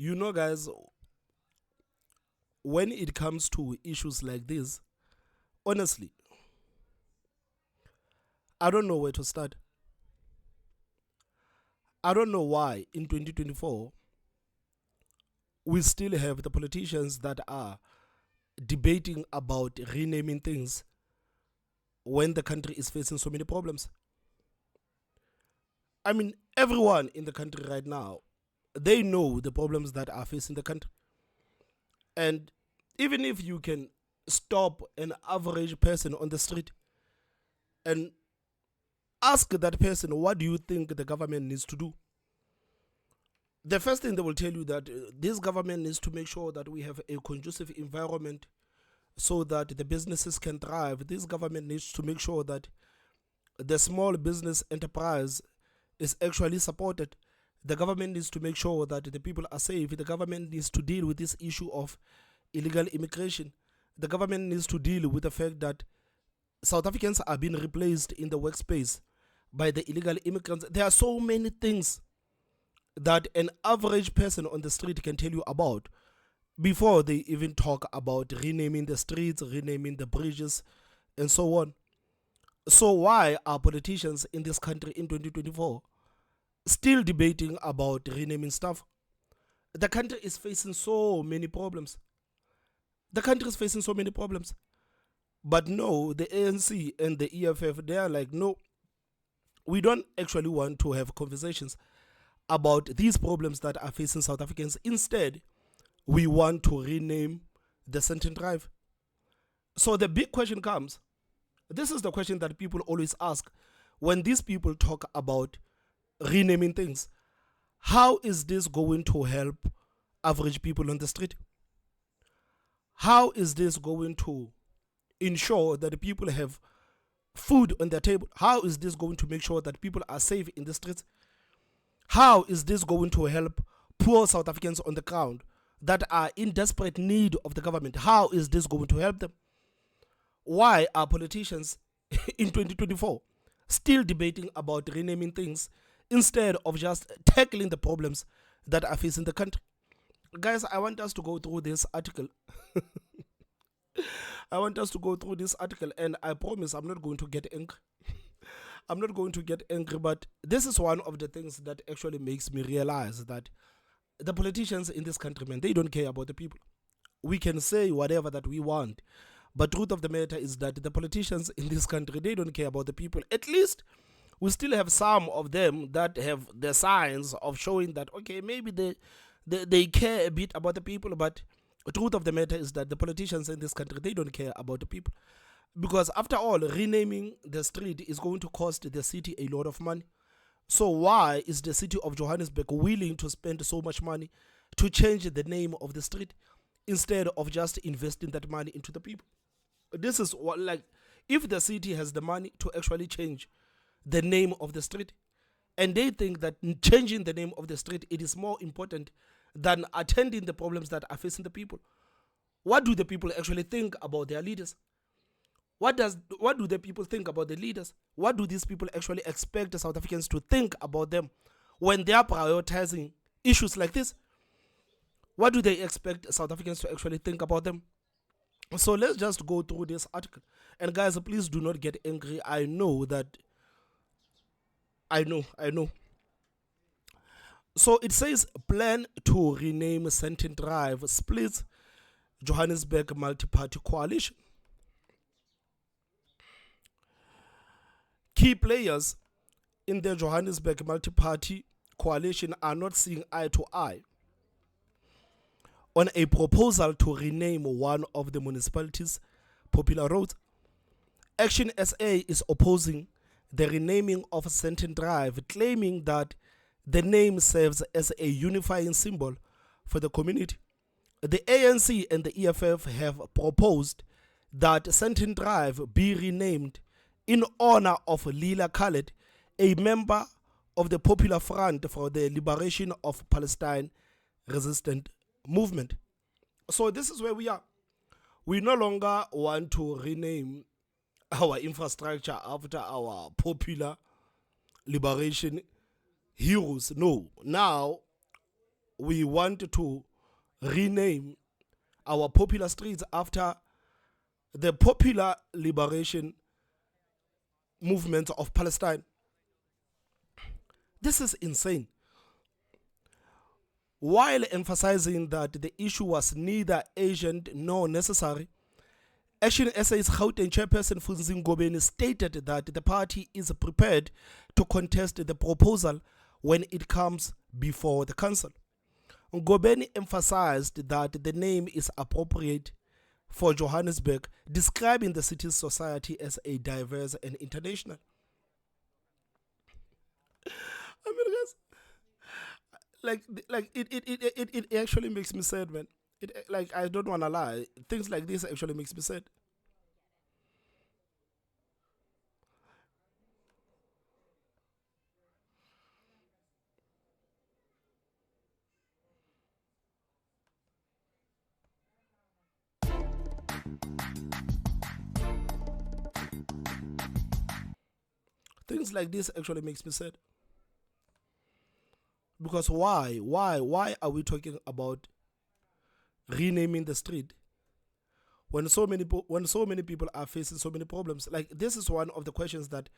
Guys, when it comes to issues like this, honestly, I don't know where to start. I don't know why in 2024 we still have the politicians that are debating about renaming things when the country is facing so many problems. I mean, everyone in the country right now, they know the problems that are facing the country. And even if you can stop an average person on the street and ask that person, what do you think the government needs to do? The first thing they will tell you that this government needs to make sure that we have a conducive environment so that the businesses can thrive. This government needs to make sure that the small business enterprise is actually supported. The government needs to make sure that the people are safe. The government needs to deal with this issue of illegal immigration. The government needs to deal with the fact that South Africans are being replaced in the workspace by the illegal immigrants. There are so many things that an average person on the street can tell you about before they even talk about renaming the streets, renaming the bridges, and so on. So why are politicians in this country in 2024 still debating about renaming stuff? The country is facing so many problems. The country is facing so many problems. But no, the ANC and the EFF, they are like, no, we don't actually want to have conversations about these problems that are facing South Africans. Instead, we want to rename the Sandton Drive. So the big question comes, this is the question that people always ask when these people talk about renaming things. How is this going to help average people on the street? How is this going to ensure that the people have food on their table? How is this going to make sure that people are safe in the streets? How is this going to help poor South Africans on the ground that are in desperate need of the government? How is this going to help them? Why are politicians in 2024 still debating about renaming things instead of just tackling the problems that are facing the country? Guys, I want us to go through this article. I want us to go through this article, and I promise I'm not going to get angry. I'm not going to get angry, but this is one of the things that actually makes me realize that the politicians in this country, man, they don't care about the people. We can say whatever that we want, but truth of the matter is that the politicians in this country, they don't care about the people. At least we still have some of them that have the signs of showing that, okay, maybe they care a bit about the people, but the truth of the matter is that the politicians in this country, they don't care about the people. Because after all, renaming the street is going to cost the city a lot of money. So why is the city of Johannesburg willing to spend so much money to change the name of the street instead of just investing that money into the people? This is what, like, if the city has the money to actually change the name of the street, and they think that changing the name of the street, it is more important than attending the problems that are facing the people. What do the people actually think about their leaders? What do the people think about the leaders? What do these people actually expect the South Africans to think about them when they are prioritizing issues like this? What do they expect South Africans to actually think about them? So let's just go through this article. And guys, please do not get angry. I know. So it says, plan to rename Sandton Drive splits Johannesburg multi-party coalition. Key players in the Johannesburg multi-party coalition are not seeing eye to eye on a proposal to rename one of the municipality's popular roads. ActionSa is opposing the renaming of Sandton Drive, claiming that the name serves as a unifying symbol for the community. The ANC and the EFF have proposed that Sandton Drive be renamed in honor of Leila Khaled, a member of the Popular Front for the Liberation of Palestine Resistance Movement. So this is where we are. We no longer want to rename our infrastructure after our popular liberation heroes. No, now we want to rename our popular streets after the popular liberation movement of Palestine. This is insane. While emphasizing that the issue was neither urgent nor necessary, ActionSA's Gauteng chairperson Funzing Ngobeni stated that the party is prepared to contest the proposal when it comes before the council. Ngobeni emphasized that the name is appropriate for Johannesburg, describing the city's society as a diverse and international. I mean, guys, it actually makes me sad, man. It, like, I don't wanna lie, things like this actually makes me sad. Things like this actually makes me sad. Because why are we talking about renaming the street when so many people are facing so many problems? Like, this is one of the questions that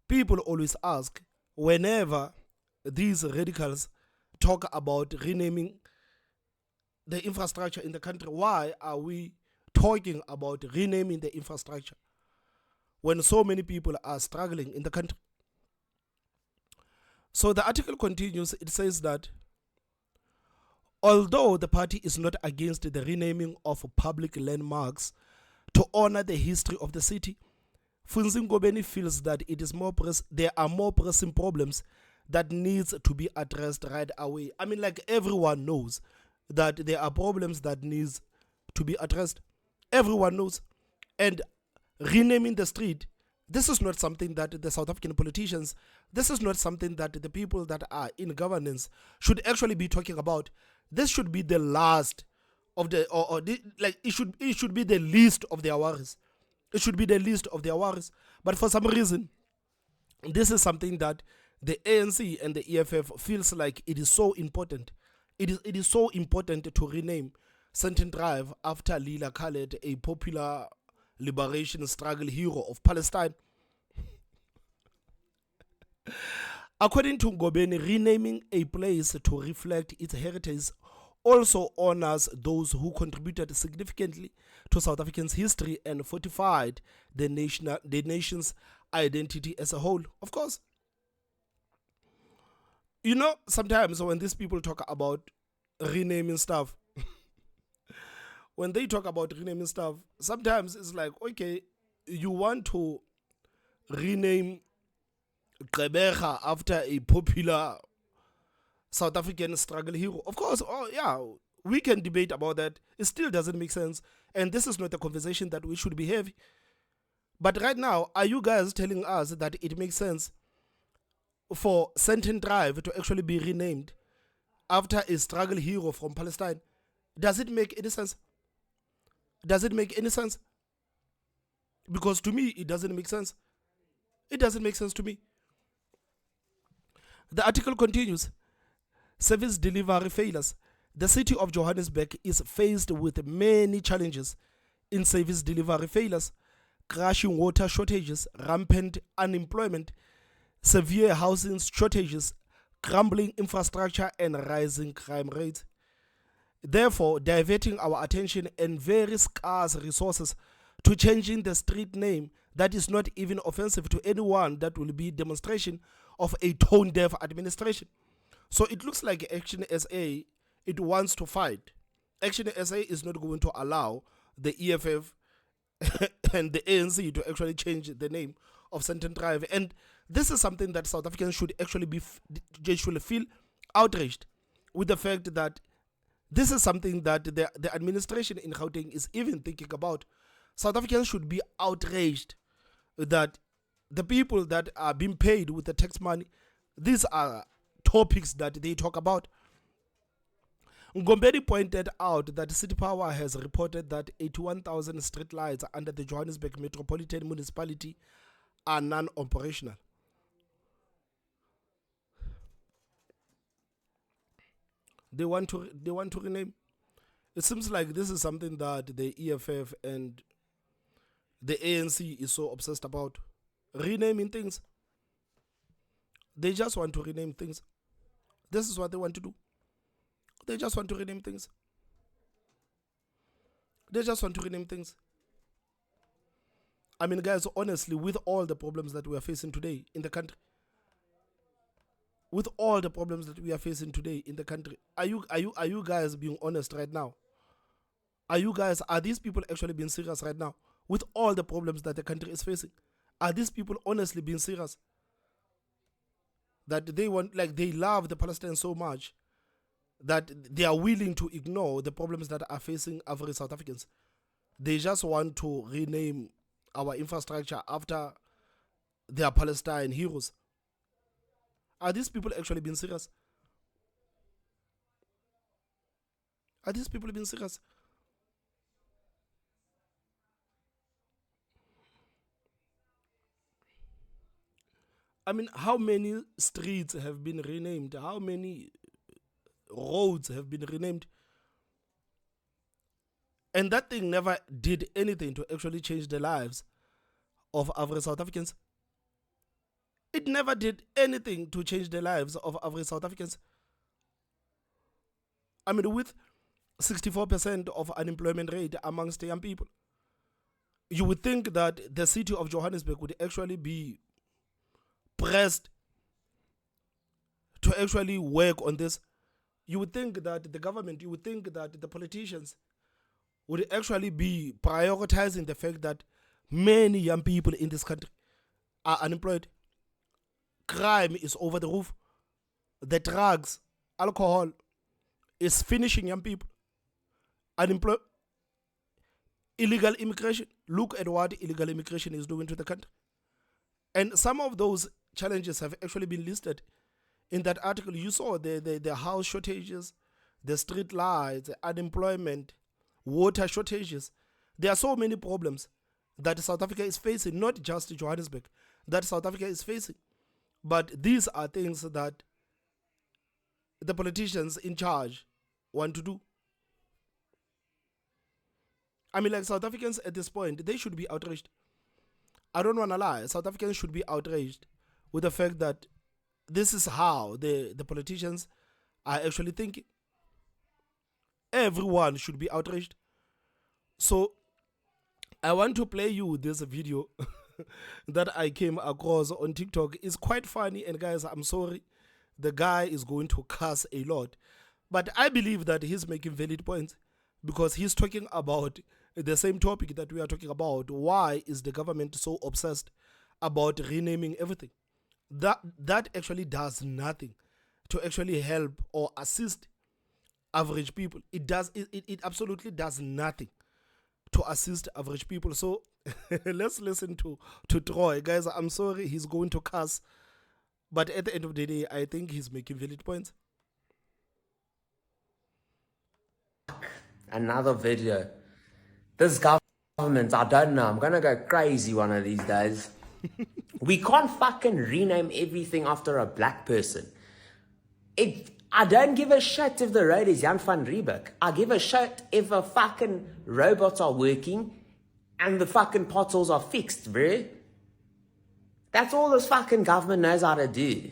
people always ask whenever these radicals talk about renaming the infrastructure in the country. Why are we talking about renaming the infrastructure when so many people are struggling in the country? So the article continues. It says that although the party is not against the renaming of public landmarks to honor the history of the city, Funzing Ngobeni feels that it is there are more pressing problems that needs to be addressed right away. I mean, like, everyone knows that there are problems that needs to be addressed. Everyone knows. And renaming the street, this is not something that the South African politicians, this is not something that the people that are in governance should actually be talking about. This should be the last of the, it should be the least of their worries. It should be the least of their worries. But for some reason, this is something that the ANC and the EFF feels like it is so important. It is so important to rename Sandton Drive after Leila, Khaled, a popular liberation struggle hero of Palestine. According to Ngobeni, renaming a place to reflect its heritage also honors those who contributed significantly to South Africa's history and fortified the nation's identity as a whole. Of course, you know, sometimes when these people talk about renaming stuff, when they talk about renaming stuff, sometimes it's like, okay, you want to rename Gqeberha after a popular South African struggle hero. Of course, oh yeah, we can debate about that. It still doesn't make sense. And this is not a conversation that we should be having. But right now, are you guys telling us that it makes sense for Sandton Drive to actually be renamed after a struggle hero from Palestine? Does it make any sense? Does it make any sense? Because to me, it doesn't make sense. It doesn't make sense to me. The article continues. Service delivery failures. The city of Johannesburg is faced with many challenges in service delivery failures, crushing water shortages, rampant unemployment, severe housing shortages, crumbling infrastructure, and rising crime rates. Therefore, diverting our attention and very scarce resources to changing the street name that is not even offensive to anyone, that will be demonstration of a tone-deaf administration. So it looks like ActionSA, it wants to fight. ActionSA is not going to allow the EFF and the ANC to actually change the name of Sandton Drive. And this is something that South Africans should actually should feel outraged with the fact that this is something that the administration in Gauteng is even thinking about. South Africans should be outraged that the people that are being paid with the tax money, these are topics that they talk about. Ngombeni pointed out that City Power has reported that 81,000 street lights under the Johannesburg Metropolitan Municipality are non-operational. They want to rename. It seems like this is something that the EFF and the ANC is so obsessed about. Renaming things. They just want to rename things. This is what they want to do. They just want to rename things. They just want to rename things. I mean, guys, honestly, with all the problems that we are facing today in the country, are you guys being honest right now? Are these people actually being serious right now? With all the problems that the country is facing, are these people honestly being serious? That they love the Palestinians so much that they are willing to ignore the problems that are facing average South Africans. They just want to rename our infrastructure after their Palestine heroes. Are these people actually being serious? Are these people being serious? I mean, how many streets have been renamed? How many roads have been renamed? And that thing never did anything to actually change the lives of average South Africans. It never did anything to change the lives of average South Africans. I mean, with 64% of unemployment rate amongst young people, you would think that the city of Johannesburg would actually be pressed to actually work on this. You would think that the government, you would think that the politicians would actually be prioritizing the fact that many young people in this country are unemployed. Crime is over the roof. The drugs, alcohol is finishing young people. Unemployed. Illegal immigration. Look at what illegal immigration is doing to the country. And some of those challenges have actually been listed in that article. You saw the house shortages, the street lights, the unemployment, water shortages. There are so many problems that South Africa is facing, not just Johannesburg, that South Africa is facing. But these are things that the politicians in charge want to do. I mean, like, South Africans at this point, they should be outraged. I don't want to lie. South Africans should be outraged with the fact that this is how the politicians are actually thinking. Everyone should be outraged. So I want to play you this video that I came across on TikTok. It's quite funny, and guys, I'm sorry, the guy is going to cuss a lot, but I believe that he's making valid points because he's talking about the same topic that we are talking about. Why is the government so obsessed about renaming everything? That actually does nothing to actually help or assist average people. It absolutely does nothing to assist average people. So let's listen to Troy. Guys, I'm sorry, he's going to cuss, but at the end of the day, I think he's making valid points. Another video. This government, I don't know, I'm gonna go crazy one of these days. We can't fucking rename everything after a black person. I don't give a shit if the road is Jan van Riebeeck. I give a shit if the fucking robots are working and the fucking potholes are fixed, bro. That's all this fucking government knows how to do.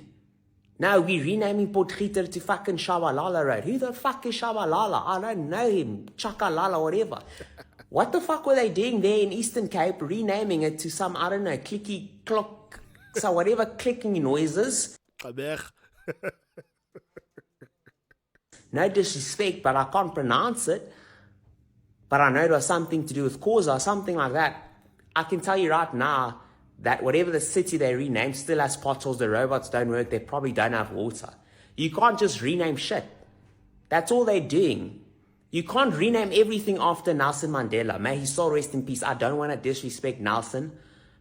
No, we're renaming Potgieter to fucking Shabalala Road. Who the fuck is Shabalala? I don't know him. Chakalala, whatever. What the fuck were they doing there in Eastern Cape, renaming it to some, I don't know, clicky, clock, so whatever clicking noises? No disrespect, but I can't pronounce it. But I know it was something to do with Causa or something like that. I can tell you right now that whatever the city they renamed still has potholes, the robots don't work, they probably don't have water. You can't just rename shit. That's all they're doing. You can't rename everything after Nelson Mandela. May his soul rest in peace. I don't want to disrespect Nelson.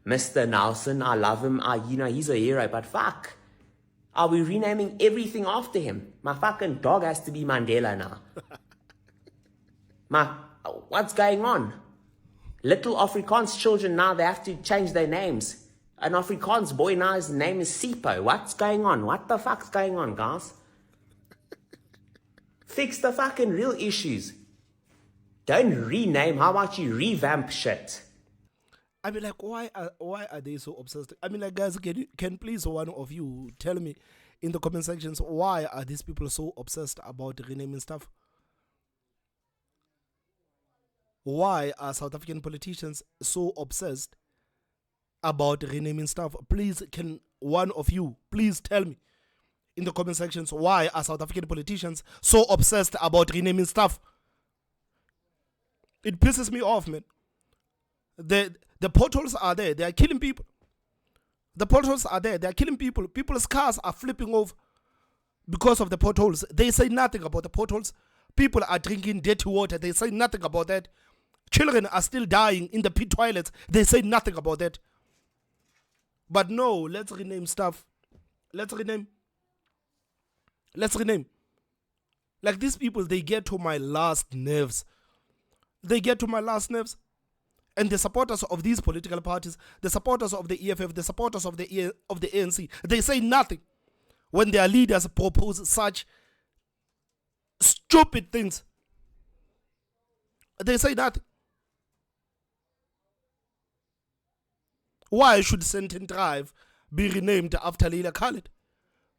Mr. Nelson, I love him. He's a hero, but fuck. Are we renaming everything after him? My fucking dog has to be Mandela now. What's going on? Little Afrikaans children now, they have to change their names. An Afrikaans boy now, his name is Sipho. What's going on? What the fuck's going on, guys? Fix the fucking real issues. Don't rename. How about you revamp shit? I mean, like, why are they so obsessed? I mean, like, guys, can please one of you tell me in the comment sections, why are these people so obsessed about renaming stuff? Why are South African politicians so obsessed about renaming stuff? Please, can one of you please tell me in the comment sections, why are South African politicians so obsessed about renaming stuff? It pisses me off, man. The potholes are there. They are killing people. The potholes are there. They are killing people. People's cars are flipping over because of the potholes. They say nothing about the potholes. People are drinking dirty water. They say nothing about that. Children are still dying in the pit toilets. They say nothing about that. But no, let's rename stuff. Let's rename. Like, these people, they get to my last nerves. They get to my last nerves. And the supporters of these political parties, the supporters of the EFF, the supporters of the ANC, they say nothing when their leaders propose such stupid things. They say nothing. Why should Sandton Drive be renamed after Leila Khaled?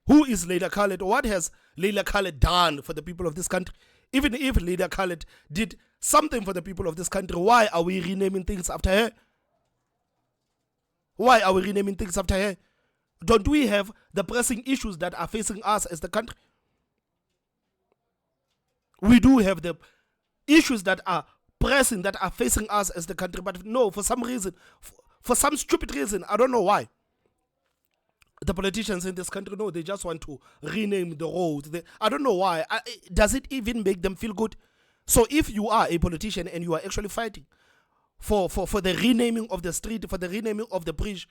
Who is Leila Khaled? What has Leila Khaled done for the people of this country? Even if Leila Khaled did something for the people of this country, why are we renaming things after her? Why are we renaming things after her? Don't we have the pressing issues that are facing us as the country? We do have the issues that are pressing, that are facing us as the country. But no, for some reason, for some stupid reason, I don't know why, the politicians in this country, no, they just want to rename the roads. I don't know why. Does it even make them feel good? So if you are a politician and you are actually fighting for the renaming of the street, for the renaming of the bridge,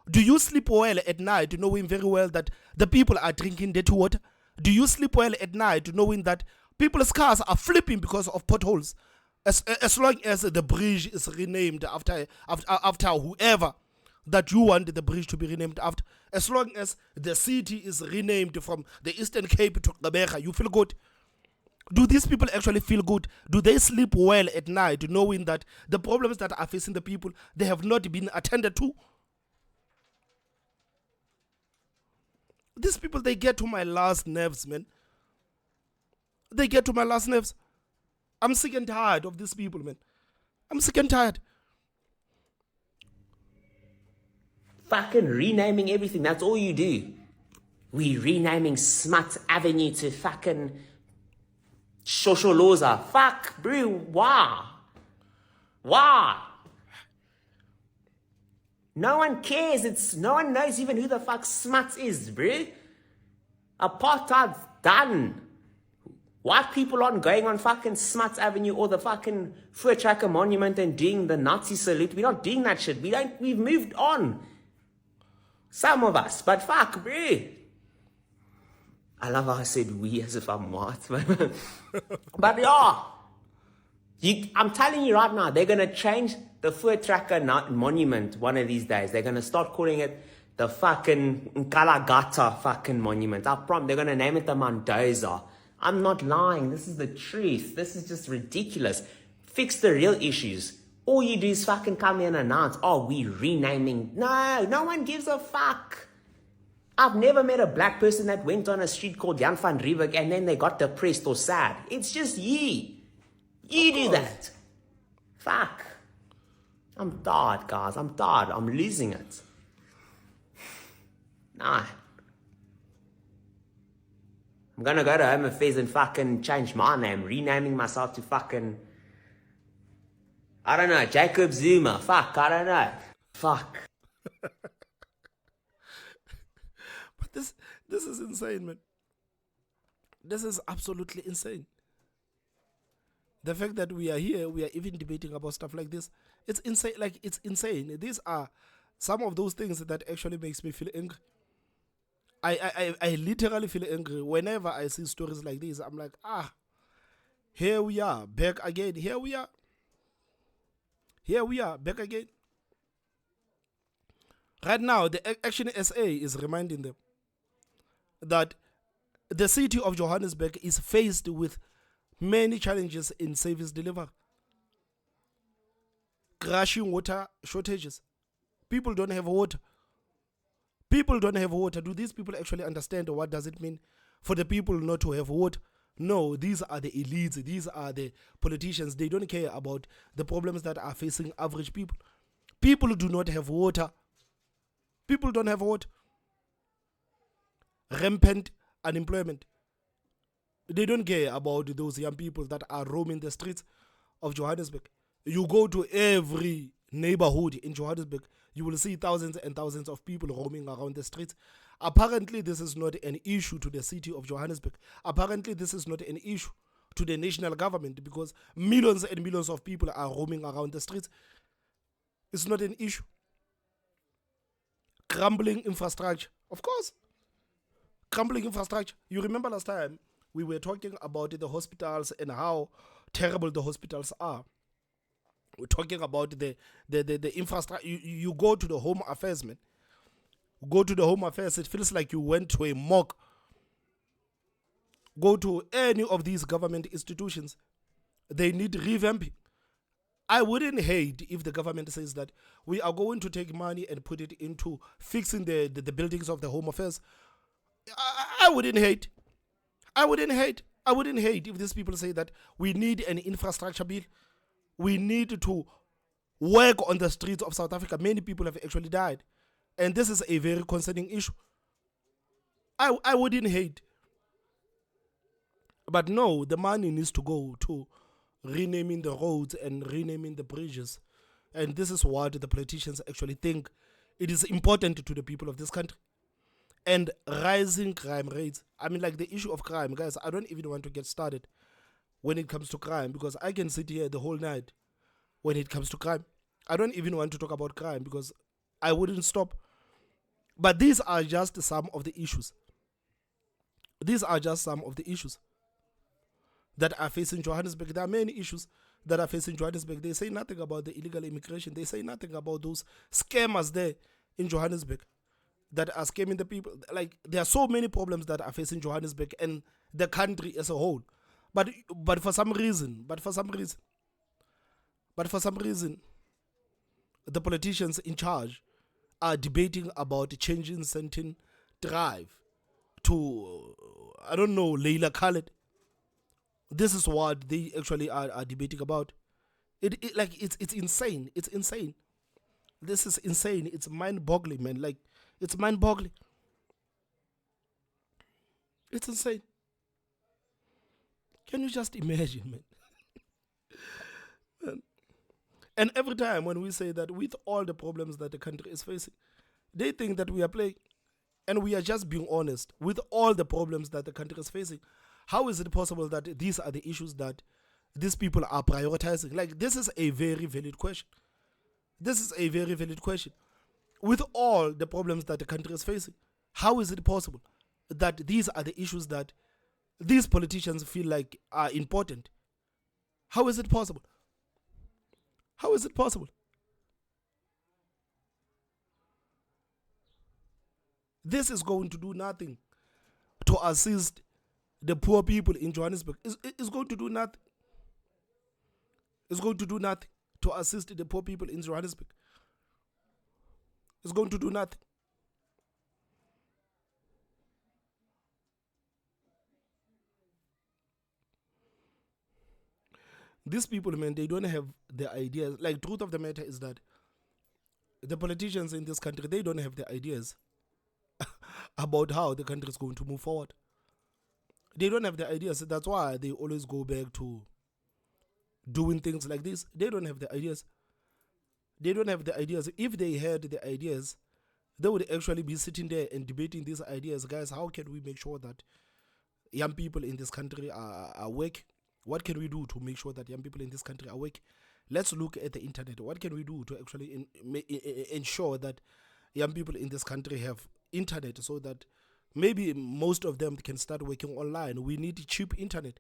do you sleep well at night knowing very well that the people are drinking dirty water? Do you sleep well at night knowing that people's cars are flipping because of potholes? As long as the bridge is renamed after whoever that you want the bridge to be renamed after, as long as the city is renamed from the Eastern Cape to Gqeberha, you feel good. Do these people actually feel good? Do they sleep well at night knowing that the problems that are facing the people, they have not been attended to? These people, they get to my last nerves, man. They get to my last nerves. I'm sick and tired of these people, man. I'm sick and tired. Fucking renaming everything. That's all you do. We renaming Smut Avenue to fucking Shosholoza. Fuck, bro. Why? No one cares. No one knows even who the fuck Smuts is, bro. Apartheid's done. White people aren't going on fucking Smuts Avenue or the fucking Voortrekker Monument and doing the Nazi salute. We're not doing that shit. We've moved on. Some of us, but fuck, bro. I love how I said we as if I'm white. But yeah, I'm telling you right now, they're going to change the Voortrekker Monument one of these days. They're going to start calling it the fucking Nkalagata fucking monument. I promise, they're going to name it the Mendoza. I'm not lying. This is the truth. This is just ridiculous. Fix the real issues. All you do is fucking come here and announce, oh, we renaming. No one gives a fuck. I've never met a black person that went on a street called Jan van Riebeek and then they got depressed or sad. It's just you. You do that. Fuck. I'm tired, guys. I'm tired. I'm losing it. Nah. I'm gonna go to Home Affairs and fucking change my name. Renaming myself to fucking, I don't know, Jacob Zuma. Fuck, I don't know. Fuck. But this is insane, man. This is absolutely insane. The fact that we are here, we are even debating about stuff like this. It's insane. Like, it's insane. These are some of those things that actually makes me feel angry. I literally feel angry whenever I see stories like this. I'm like, here we are, back again. Here we are, back again. Right now, the ActionSa is reminding them that the city of Johannesburg is faced with many challenges in service delivery. Crashing water shortages. People don't have water. People don't have water. Do these people actually understand what does it mean for the people not to have water? No, these are the elites. These are the politicians. They don't care about the problems that are facing average people. People do not have water. People don't have water. Rampant unemployment. They don't care about those young people that are roaming the streets of Johannesburg. You go to every neighborhood in Johannesburg, you will see thousands and thousands of people roaming around the streets. Apparently, this is not an issue to the city of Johannesburg. Apparently, this is not an issue to the national government, because millions and millions of people are roaming around the streets. It's not an issue. Crumbling infrastructure. Of course. Crumbling infrastructure. You remember last time we were talking about the hospitals and how terrible the hospitals are. We're talking about the infrastructure. You go to the Home Affairs, man. Go to the Home Affairs, it feels like you went to a mock. Go to any of these government institutions. They need revamping. I wouldn't hate if the government says that we are going to take money and put it into fixing the buildings of the Home Affairs. I wouldn't hate. I wouldn't hate. I wouldn't hate if these people say that we need an infrastructure bill. We need to work on the streets of South Africa. Many people have actually died. And this is a very concerning issue. I wouldn't hate. But no, the money needs to go to renaming the roads and renaming the bridges. And this is what the politicians actually think it is important to the people of this country. And rising crime rates. I mean, like the issue of crime, guys, I don't even want to get started when it comes to crime, because I can sit here the whole night when it comes to crime. I don't even want to talk about crime because I wouldn't stop. But these are just some of the issues. These are just some of the issues that are facing Johannesburg. There are many issues that are facing Johannesburg. They say nothing about the illegal immigration. They say nothing about those scammers there in Johannesburg that are scamming the people. Like, there are so many problems that are facing Johannesburg and the country as a whole. But for some reason, the politicians in charge are debating about changing Sandton Drive to, I don't know, Leila Khaled. This is what they actually are debating about. It's insane. It's insane. This is insane. It's mind-boggling, man. Like, it's mind-boggling. It's insane. Can you just imagine, man? And every time when we say that with all the problems that the country is facing, they think that we are playing. And we are just being honest. With all the problems that the country is facing, how is it possible that these are the issues that these people are prioritizing? Like, this is a very valid question. This is a very valid question. With all the problems that the country is facing, how is it possible that these are the issues that these politicians feel like are important? How is it possible? How is it possible? This is going to do nothing to assist the poor people in Johannesburg. It's going to do nothing. It's going to do nothing to assist the poor people in Johannesburg. It's going to do nothing. These people, man, they don't have the ideas. Like, truth of the matter is that the politicians in this country, they don't have the ideas about how the country is going to move forward. They don't have the ideas. That's why they always go back to doing things like this. They don't have the ideas. They don't have the ideas. If they had the ideas, they would actually be sitting there and debating these ideas. Guys, how can we make sure that young people in this country are awake? What can we do to make sure that young people in this country are awake? Let's look at the internet. What can we do to actually ensure that young people in this country have internet, so that maybe most of them can start working online? We need cheap internet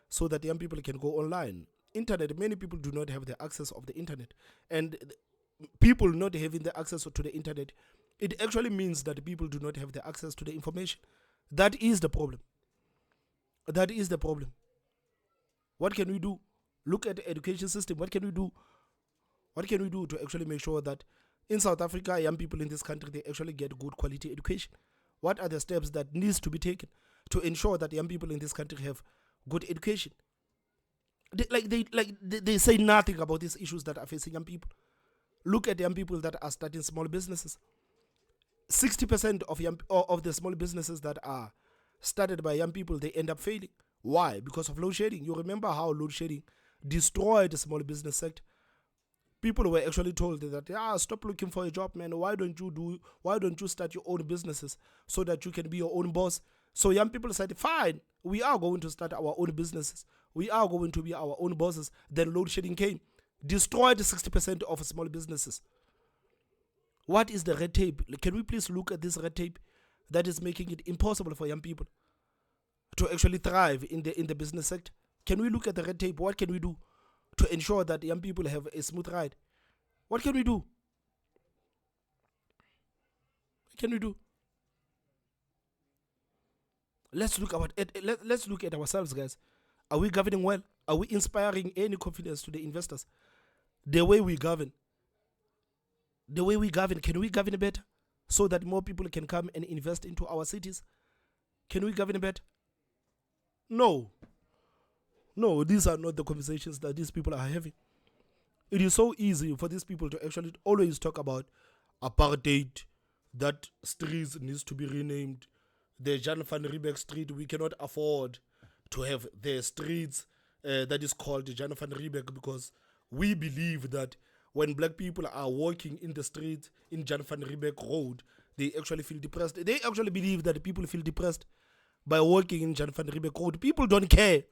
so that young people can go online. Internet, many people do not have the access of the internet. And people not having the access to the internet, it actually means that people do not have the access to the information. That is the problem. That is the problem. What can we do? Look at the education system. What can we do? What can we do to actually make sure that in South Africa, young people in this country, they actually get good quality education? What are the steps that needs to be taken to ensure that young people in this country have good education? They say nothing about these issues that are facing young people. Look at young people that are starting small businesses. 60% of the small businesses that are started by young people, they end up failing. Why? Because of load shedding. You remember how load shedding destroyed the small business sector. People were actually told that, stop looking for a job, man. Why don't you start your own businesses so that you can be your own boss? So young people said, fine, we are going to start our own businesses. We are going to be our own bosses. Then load shedding came, destroyed 60% of small businesses. What is the red tape? Can we please look at this red tape that is making it impossible for young people to actually thrive in the business sector? Can we look at the red tape? What can we do to ensure that young people have a smooth ride? What can we do? What can we do? Let's look at ourselves, guys. Are we governing well? Are we inspiring any confidence to the investors? The way we govern, can we govern better so that more people can come and invest into our cities? Can we govern better? No, these are not the conversations that these people are having. It is so easy for these people to actually always talk about apartheid, that streets needs to be renamed. The Jan van Riebeeck Street, we cannot afford to have the streets that is called Jan van Riebeeck, because we believe that when black people are walking in the street in Jan van Riebeeck Road, they actually feel depressed. They actually believe that people feel depressed by walking in Jan van Riebeeck Road. People don't care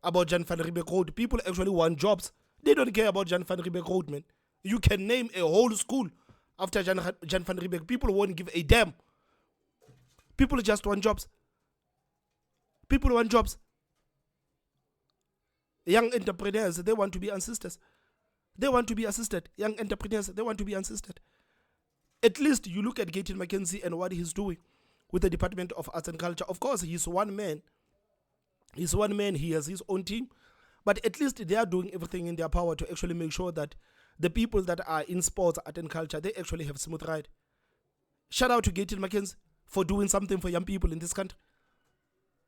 about Jan van Riebeeck Road. People actually want jobs. They don't care about Jan van Riebeeck Road, man. You can name a whole school after Jan van Riebeeck. People won't give a damn. People just want jobs. People want jobs. Young entrepreneurs, they want to be ancestors. They want to be assisted. Young entrepreneurs, they want to be assisted. At least you look at Gayton McKenzie and what he's doing with the Department of Arts and Culture. Of course, he's one man. He has his own team. But at least they are doing everything in their power to actually make sure that the people that are in sports, art and culture, they actually have a smooth ride. Shout out to Gayton McKenzie for doing something for young people in this country.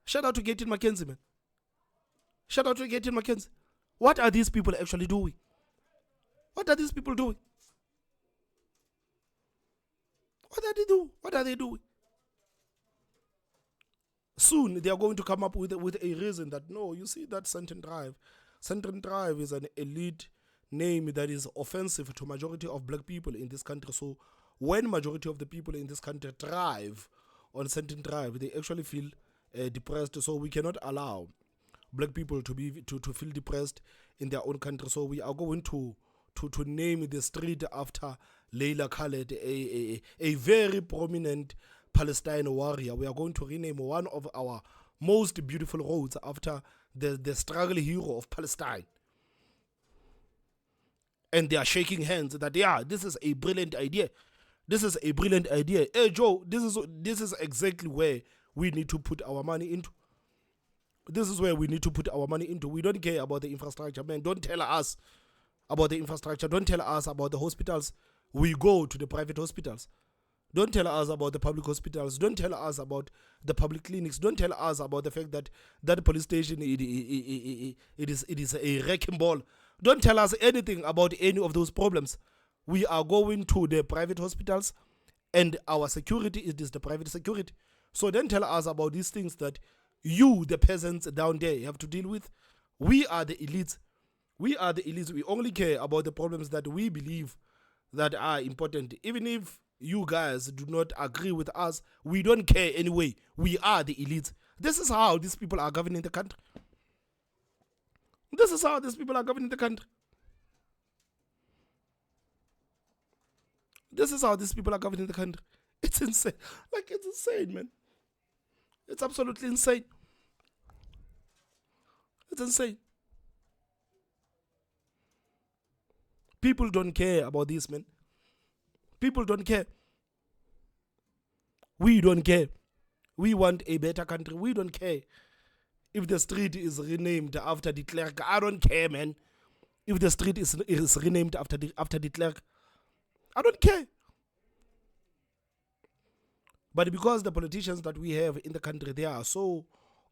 Shout out to Gayton McKenzie, man. Shout out to Gayton McKenzie. What are these people actually doing? What are these people doing? What are they doing? Soon they are going to come up with a reason that, no, you see that Sandton Drive. Sandton Drive is an elite name that is offensive to majority of black people in this country. So when majority of the people in this country thrive on Sandton Drive, they actually feel depressed. So we cannot allow black people to feel depressed in their own country. So we are going to name the street after Leila Khaled, a very prominent Palestine warrior. We are going to rename one of our most beautiful roads after the struggle hero of Palestine. And they are shaking hands that, yeah, this is a brilliant idea. This is a brilliant idea. Hey, Joe, this is exactly where we need to put our money into. This is where we need to put our money into. We don't care about the infrastructure, man. Don't tell us about the infrastructure. Don't tell us about the hospitals. We go to the private hospitals. Don't tell us about the public hospitals. Don't tell us about the public clinics. Don't tell us about the fact that that police station it is a wrecking ball. Don't tell us anything about any of those problems. We are going to the private hospitals, and our security is the private security. So don't tell us about these things that you, the peasants down there, have to deal with. We are the elites. We are the elites. We only care about the problems that we believe that are important. Even if you guys do not agree with us, we don't care anyway. We are the elites. This is how these people are governing the country. This is how these people are governing the country. This is how these people are governing the country. It's insane. Like, it's insane, man. It's absolutely insane. It's insane. People don't care about this, man. People don't care. We don't care. We want a better country. We don't care If the street is renamed after the clerk, I don't care, man. If the street is renamed after the clerk, I don't care. But because the politicians that we have in the country, they are so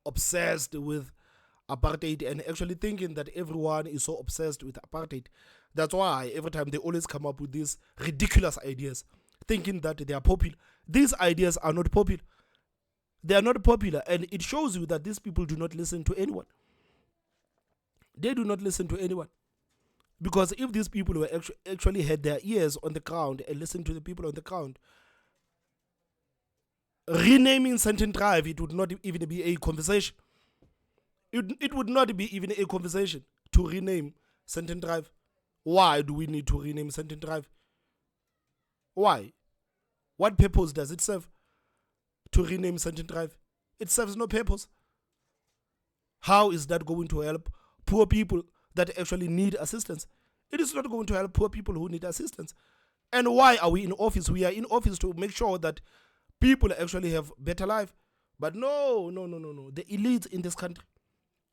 obsessed with apartheid and actually thinking that everyone is so obsessed with apartheid. That's why every time they always come up with these ridiculous ideas, thinking that they are popular. These ideas are not popular. They are not popular, and it shows you that these people do not listen to anyone. They do not listen to anyone. Because if these people were actually had their ears on the ground and listened to the people on the ground, renaming Sandton Drive, it would not even be a conversation. It would not be even a conversation to rename Sandton Drive. Why do we need to rename Sandton Drive? Why? What purpose does it serve to rename Sandton Drive? It serves no purpose. How is that going to help poor people that actually need assistance? It is not going to help poor people who need assistance. And why are we in office? We are in office to make sure that people actually have better life. But no. The elites in this country.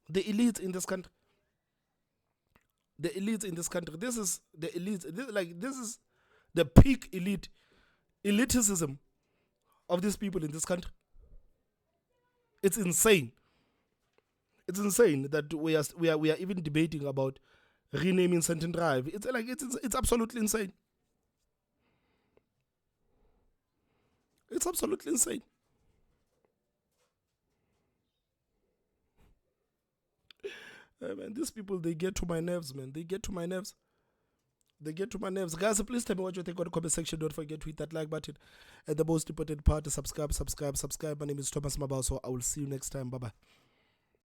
This is the elite. This is the peak elite. Elitism of these people in this country. It's insane. It's insane that we are even debating about renaming Sandton Drive. It's absolutely insane. It's absolutely insane. Man, these people, they get to my nerves, man. They get to my nerves. Guys, please tell me what you think on the comment section. Don't forget to hit that like button. And the most important part is subscribe. My name is Thomas Mabao, so I will see you next time. Bye-bye.